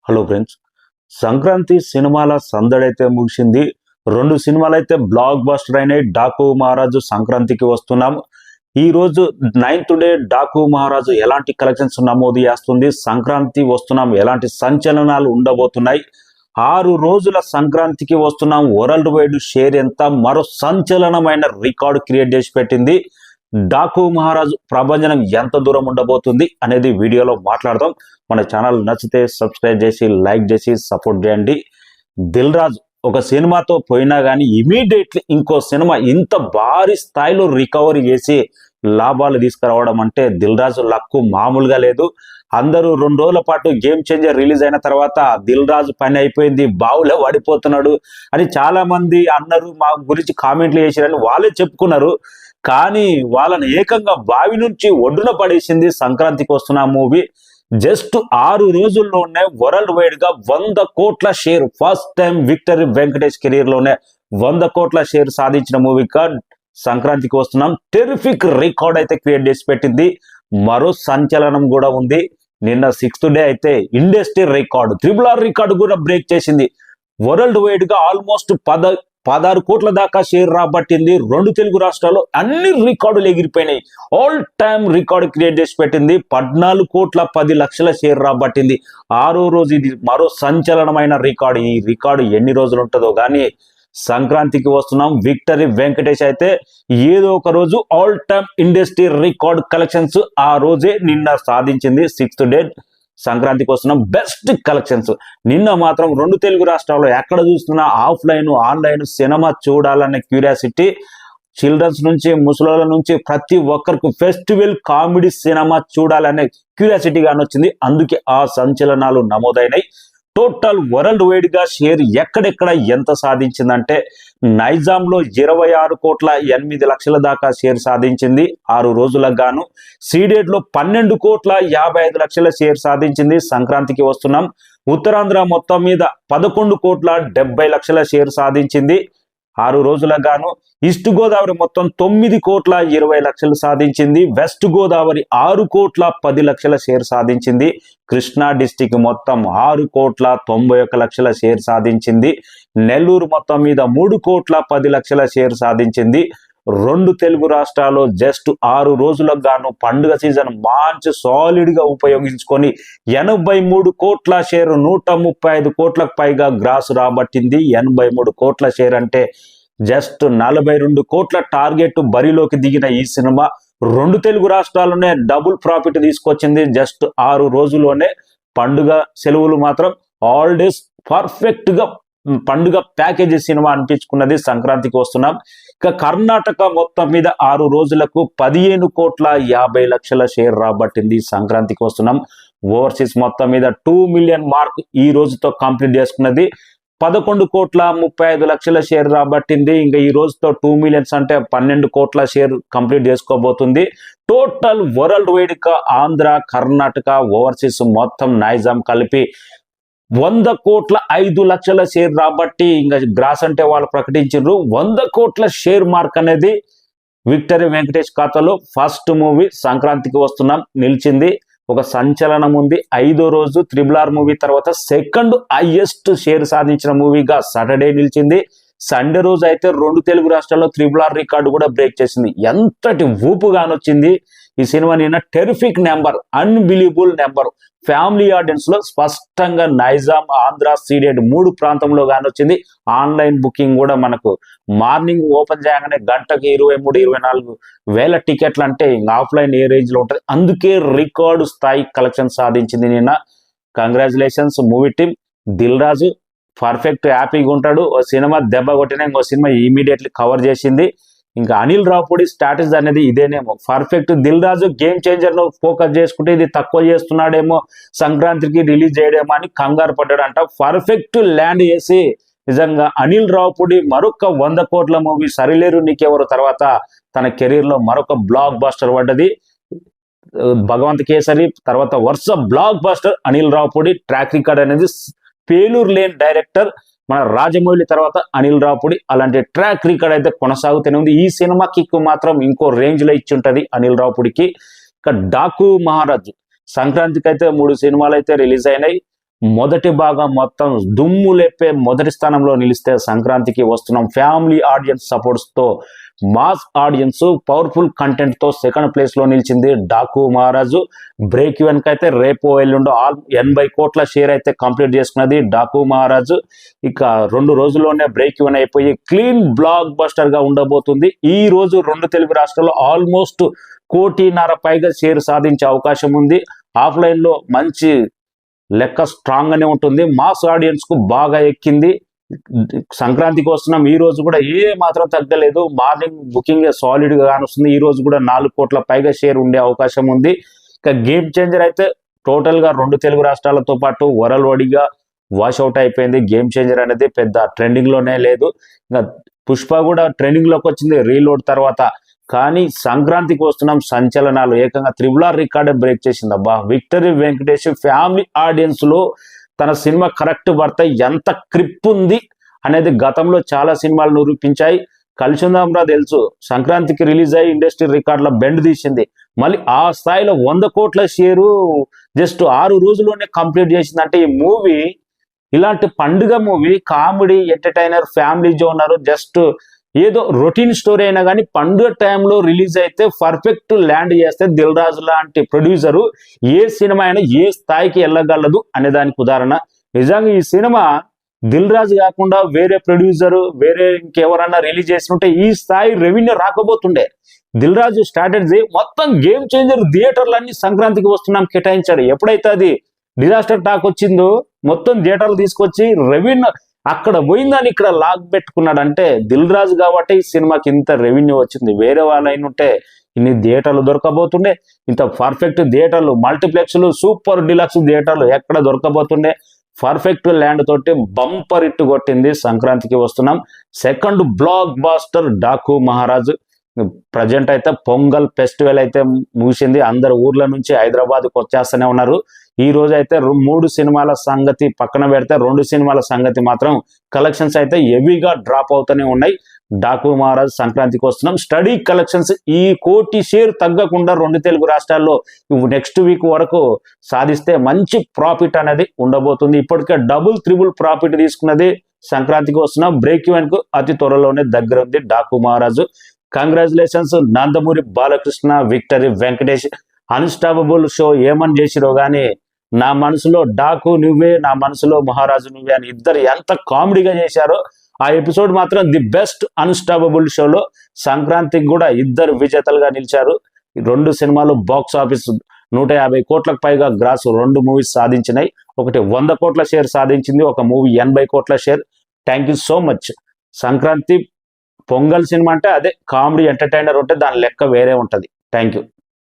Hello friends, Sankranti సినిమాల సందడైతే ముగిసింది. 2 సినిమాలైతే block buster అయినాయి. డాకు మహారాజు సంక్రాంతికి వస్తున్నాం. ఈ రోజు 9th డే డాకు మహారాజు ఎలాంటి కలెక్షన్స్ నమోదు చేస్తుంది, సంక్రాంతి వస్తున్నాం ఎలాంటి సంచలనాలు ఉండబోతున్నాయి, 6 రోజుల సంక్రాంతికి వస్తున్నాం వరల్డ్ వైడ్ షేర్ ఎంత, మరో సంచలనమైన రికార్డు క్రియేట్ చేసి పెట్టింది. డాకు మహారాజు ప్రభంజనం ఎంత దూరం ఉండబోతుంది అనేది వీడియోలో మాట్లాడదాం. మన ఛానల్ నచ్చితే సబ్స్క్రైబ్ చేసి లైక్ చేసి సపోర్ట్ చేయండి. దిల్ రాజు ఒక సినిమాతో పోయినా కానీ ఇమీడియట్లీ ఇంకో సినిమా ఇంత భారీ స్థాయిలో రికవరీ చేసి లాభాలు తీసుకురావడం అంటే దిల్ రాజు లక్కు మామూలుగా లేదు. అందరూ 2 రోజుల పాటు గేమ్ చేంజర్ రిలీజ్ అయిన తర్వాత దిల్ రాజు పని అయిపోయింది, బావులే పడిపోతున్నాడు అని చాలా మంది అన్నారు. మా గురించి కామెంట్లు చేశారని వాళ్ళే చెప్పుకున్నారు. కానీ వాళ్ళని ఏకంగా బావి నుంచి ఒడ్డున పడేసింది సంక్రాంతికి వస్తున్న మూవీ. జస్ట్ 6 రోజుల్లోనే వరల్డ్ వైడ్ గా 100 కోట్ల share, first time victory Venkatesh career లోనే 100 కోట్ల షేర్ సాధించిన మూవీగా సంక్రాంతికి వస్తున్నాం టెరిఫిక్ రికార్డ్ అయితే క్రియేట్ చేసి పెట్టింది. మరో సంచలనం కూడా ఉంది. నిన్న 6th డే అయితే ఇండస్ట్రీ రికార్డు, RRR రికార్డు కూడా బ్రేక్ చేసింది. వరల్డ్ వైడ్ గా ఆల్మోస్ట్ 16 కోట్ల దాకా షేర్ రాబట్టింది. 2 తెలుగు రాష్ట్రాల్లో అన్ని రికార్డులు ఎగిరిపోయినాయి. ఆల్ టైమ్ రికార్డు క్రియేట్ చేసి పెట్టింది. 14 కోట్ల 10 లక్షల షేర్ రాబట్టింది. 6వ రోజు ఇది మరో సంచలనమైన రికార్డు. ఈ రికార్డు ఎన్ని రోజులు ఉంటుందో కానీ సంక్రాంతికి వస్తున్నాం. విక్టరీ వెంకటేష్ అయితే ఏదో ఒక రోజు all time industry record collections ఆ రోజే నిన్న సాధించింది. 6th డే సంక్రాంతికి వస్తున్నాం బెస్ట్ కలెక్షన్స్. నిన్న మాత్రం 2 తెలుగు రాష్ట్రాల్లో ఎక్కడ చూస్తున్నా ఆఫ్లైన్ ఆన్లైన్ సినిమా చూడాలనే క్యూరియాసిటీ చిల్డ్రన్స్ నుంచి ముసలోళ్ళ నుంచి ప్రతి ఒక్కరికి ఫెస్టివల్ కామెడీ సినిమా చూడాలనే క్యూరియాసిటీ గాని వచ్చింది. అందుకే ఆ సంచలనాలు నమోదైనాయి. టోటల్ వరల్డ్ వైడ్ గా షేర్ ఎక్కడెక్కడ ఎంత సాధించిందంటే నైజాంలో 26 కోట్ల 8 లక్షల దాకా షేర్ సాధించింది 6 రోజులకు గాను. సీడెడ్ లో 12 కోట్ల 55 లక్షల షేర్ సాధించింది. సంక్రాంతికి వస్తున్నాం. ఉత్తరాంధ్ర మొత్తం మీద 11 కోట్ల 70 లక్షల షేర్ సాధించింది 6 రోజులకు గాను. ఈస్ట్ గోదావరి మొత్తం 9 కోట్ల 20 లక్షలు సాధించింది. వెస్ట్ గోదావరి 6 కోట్ల 10 లక్షల షేర్ సాధించింది. కృష్ణా డిస్టిక్ మొత్తం 6 కోట్ల 91 లక్షల షేర్ సాధించింది. నెల్లూరు మొత్తం మీద 3 కోట్ల 10 లక్షల షేర్ సాధించింది. 2 తెలుగు రాష్ట్రాల్లో జస్ట్ 6 రోజులకు గాను పండుగ సీజన్ మంచి సాలిడ్ గా ఉపయోగించుకొని 83 కోట్ల షేర్, 135 కోట్లకు పైగా గ్రాస్ రాబట్టింది. 83 కోట్ల షేర్ అంటే జస్ట్ 42 కోట్ల టార్గెట్ బరిలోకి దిగిన ఈ సినిమా 2 తెలుగు రాష్ట్రాల్లోనే డబుల్ ప్రాఫిట్ తీసుకొచ్చింది. జస్ట్ 6 రోజుల్లోనే. పండుగ సెలవులు మాత్రం ఆల్ డేస్ పర్ఫెక్ట్ గా పండుగ ప్యాకేజీ సినిమా అనిపించుకున్నది. సంక్రాంతికి వస్తున్నాం. ఇక కర్ణాటక మొత్తం మీద 6 రోజులకు 15 కోట్ల 50 లక్షల షేర్ రాబట్టింది. సంక్రాంతికి వస్తున్నాం. ఓవర్సీస్ మొత్తం మీద 2 మిలియన్ మార్క్ ఈ రోజుతో కంప్లీట్ చేసుకున్నది. 11 కోట్ల 35 లక్షల షేర్ రాబట్టింది. ఇంకా ఈ రోజుతో 2 మిలియన్స్ అంటే 12 కోట్ల షేర్ కంప్లీట్ చేసుకోబోతుంది. టోటల్ వరల్డ్ వైడ్ గా ఆంధ్ర, కర్ణాటక, ఓవర్సీస్ మొత్తం నైజాం కలిపి 100 కోట్ల 5 లక్షల షేర్ రాబట్టి ఇంకా గ్రాస్ అంటే వాళ్ళు ప్రకటించారు. 100 కోట్ల షేర్ మార్క్ అనేది విక్టరీ వెంకటేష్ ఖాతాలో ఫస్ట్ మూవీ సంక్రాంతికి వస్తున్నాం నిలిచింది. ఒక సంచలనం ఉంది. 5వ రోజు RRR మూవీ తర్వాత సెకండ్ హైయెస్ట్ షేర్ సాధించిన మూవీగా సాటర్డే నిలిచింది. సండే రోజు అయితే 2 తెలుగు రాష్ట్రాల్లో RRR రికార్డు కూడా బ్రేక్ చేసింది. ఎంతటి ఊపుగానొచ్చింది ఈ సినిమా. నిన్న terrific number, unbelievable number. Family audience లో స్పష్టంగా నైజాం, ఆంధ్ర, సీడెడ్ 3 ప్రాంతంలో కానొచ్చింది. ఆన్లైన్ బుకింగ్ కూడా మనకు మార్నింగ్ ఓపెన్ చేయగానే గంటకి 23-24 వేల టికెట్లు అంటే ఆఫ్లైన్ ఏ రేంజ్ లో ఉంటుంది. అందుకే రికార్డు స్థాయి కలెక్షన్ సాధించింది నిన్న. Congratulations movie team. Dil Raju perfect హ్యాపీగా ఉంటాడు. ఓ సినిమా దెబ్బ కొట్టినా ఇంకో సినిమా ఇమీడియట్లీ కవర్ చేసింది. ఇంకా అనిల్ రావుపూడి స్టాటస్ అనేది ఇదేనేమో. Perfect Dil Raju game changer లో ఫోకస్ చేసుకుంటే ఇది తక్కువ చేస్తున్నాడేమో, సంక్రాంతికి రిలీజ్ చేయడేమో అని కంగారు పడ్డాడంట. పర్ఫెక్ట్ ల్యాండ్ చేసి నిజంగా అనిల్ రావుపూడి మరొక 100 కోట్ల మూవీ సరిలేరు నీకెవరు తర్వాత తన కెరీర్ లో మరొక బ్లాక్ బస్టర్ పడ్డది. భగవంత్ కేసరి తర్వాత వరుస block buster Anil Ravipudi. Track record అనేది పేలూరు లేని డైరెక్టర్ మన రాజమౌళి తర్వాత అనిల్ రావుపూడి. అలాంటి ట్రాక్ రికార్డ్ అయితే కొనసాగుతూనే ఉంది. ఈ సినిమా కిక్ మాత్రం ఇంకో రేంజ్ లో ఇచ్చి ఉంటది అనిల్ రావుపూడికి. ఇక డాకు మహారాజు సంక్రాంతికి అయితే 3 సినిమాలు అయితే రిలీజ్ అయినాయి. మొదటి భాగం మొత్తం దుమ్ము లేపే మొదటి స్థానంలో నిలిస్తే సంక్రాంతికి వస్తున్నాం ఫ్యామిలీ ఆడియన్స్ సపోర్ట్స్ తో మాస్ ఆడియన్స్ పవర్ఫుల్ కంటెంట్ తో సెకండ్ ప్లేస్ లో నిలిచింది డాకు మహారాజు. బ్రేక్ ఈవెన్ అయితే రేపు ఎల్లుండో 80 కోట్ల షేర్ అయితే కంప్లీట్ చేసుకున్నది డాకు మహారాజు. ఇక 2 రోజుల్లోనే బ్రేక్ ఈవెన్ అయిపోయి క్లీన్ బ్లాక్ బస్టర్ గా ఉండబోతుంది. ఈ రోజు 2 తెలుగు రాష్ట్రాల్లో ఆల్మోస్ట్ 1.5 కోటి పైగా షేర్ సాధించే అవకాశం ఉంది. ఆఫ్లైన్ లో మంచి లెక్క స్ట్రాంగ్ గానే ఉంటుంది. మాస్ ఆడియన్స్ కు బాగా ఎక్కింది. సంక్రాంతికి వస్తున్నాం, ఈ రోజు కూడా ఏ మాత్రం తగ్గలేదు. మార్నింగ్ బుకింగ్ సాలిడ్ గా కానొస్తుంది. ఈ రోజు కూడా 4 కోట్ల పైగా షేర్ ఉండే అవకాశం ఉంది. ఇక గేమ్ చేంజర్ అయితే టోటల్ గా 2 తెలుగు రాష్ట్రాలతో పాటు వరల్డ్ వైడ్గా వాష్అవుట్ అయిపోయింది. గేమ్ చేంజర్ అనేది పెద్ద ట్రెండింగ్ లోనే లేదు. ఇంకా పుష్ప కూడా ట్రెండింగ్ లోకి వచ్చింది రీలోడ్ తర్వాత. కానీ సంక్రాంతికి వస్తున్నాం సంచలనాలు ఏకంగా RRR రికార్డే బ్రేక్ చేసింది. అబ్బా, విక్టరీ వెంకటేష్ ఫ్యామిలీ ఆడియన్స్ లో తన సినిమా కరెక్ట్ భర్త ఎంత క్రిప్ ఉంది అనేది గతంలో చాలా సినిమాలు నిరూపించాయి. కలిసిందాంరా తెలుసు సంక్రాంతికి రిలీజ్ అయ్యి ఇండస్ట్రీ రికార్డుల బెండ్ తీసింది. మళ్ళీ ఆ స్థాయిలో 100 కోట్ల షేరు జస్ట్ 6 రోజుల్లోనే కంప్లీట్ చేసిందంటే ఈ మూవీ ఇలాంటి పండుగ movie comedy entertainer family genre just ఏదో రొటీన్ స్టోరీ అయినా కానీ పండుగ టైంలో రిలీజ్ అయితే పర్ఫెక్ట్ ల్యాండ్ చేస్తే దిల్ రాజు లాంటి ప్రొడ్యూసరు ఏ సినిమా అయినా ఏ స్థాయికి వెళ్ళగలదు అనే దానికి ఉదాహరణ. నిజంగా ఈ సినిమా దిల్ రాజు కాకుండా వేరే ప్రొడ్యూసరు వేరే ఇంకెవరన్నా రిలీజ్ చేస్తుంటే ఈ స్థాయి రెవెన్యూ రాకపోతుండే. దిల్ రాజు స్ట్రాటజీ మొత్తం గేమ్ చేంజర్ థియేటర్లన్నీ సంక్రాంతికి వస్తున్నాం కేటాయించాడు. ఎప్పుడైతే అది డిజాస్టర్ టాక్ వచ్చిందో మొత్తం థియేటర్లు తీసుకొచ్చి రెవెన్యూ అక్కడ పోయిందని ఇక్కడ లాగ్ పెట్టుకున్నాడు. అంటే దిల్ రాజు కాబట్టి ఈ సినిమాకి ఇంత రెవెన్యూ వచ్చింది. వేరే వాళ్ళు అయినుంటే ఇన్ని థియేటర్లు దొరకబోతుండే, ఇంత పర్ఫెక్ట్ థియేటర్లు మల్టీప్లెక్స్లు సూపర్ డిలక్స్ థియేటర్లు ఎక్కడ దొరకబోతుండే. పర్ఫెక్ట్ ల్యాండ్ తోటి బంపర్ ఇట్టు కొట్టింది సంక్రాంతికి వస్తున్నాం. సెకండ్ బ్లాక్ బాస్టర్ డాకు మహారాజు. ప్రజెంట్ అయితే పొంగల్ ఫెస్టివల్ అయితే ముగిసింది. అందరు ఊర్ల నుంచి హైదరాబాద్కి వచ్చేస్తూనే ఉన్నారు. ఈ రోజు అయితే 3 సినిమాల సంగతి పక్కన పెడితే 2 సినిమాల సంగతి మాత్రం కలెక్షన్స్ అయితే హెవీగా డ్రాప్ అవుతూనే ఉన్నాయి. డాకు మహారాజ్ సంక్రాంతికి వస్తున్నాం స్టడీ కలెక్షన్స్ ఈ 1 కోటి షేర్ తగ్గకుండా 2 తెలుగు రాష్ట్రాల్లో నెక్స్ట్ వీక్ వరకు సాధిస్తే మంచి ప్రాఫిట్ అనేది ఉండబోతుంది. ఇప్పటికే డబుల్ త్రిబుల్ ప్రాఫిట్ తీసుకున్నది సంక్రాంతికి వస్తున్నాం. బ్రేక్ ఈవెన్ కు అతి త్వరలోనే దగ్గర ఉంది డాకు మహారాజు. Congratulations Nandamuri Balakrishna, victory Venkatesh. Unstoppable show ఏమని చేసిరో గానీ నా మనసులో డాకు నువ్వే, నా మనసులో మహారాజు నువ్వే అని ఇద్దరు ఎంత కామెడీగా చేశారో. ఆ ఎపిసోడ్ మాత్రం ది బెస్ట్ అన్స్టాపబుల్ షోలో. సంక్రాంతికి కూడా ఇద్దరు విజేతలుగా నిలిచారు. 2 సినిమాలు బాక్స్ ఆఫీస్ 150 కోట్లకు పైగా గ్రాస్ 2 మూవీస్ సాధించినాయి. ఒకటి 100 కోట్ల షేర్ సాధించింది, ఒక మూవీ 80 కోట్ల share. Thank you so much. Sankranti pongal cinema అంటే అదే కామెడీ ఎంటర్టైనర్ ఉంటే దాని లెక్క వేరే ఉంటది. Thank you.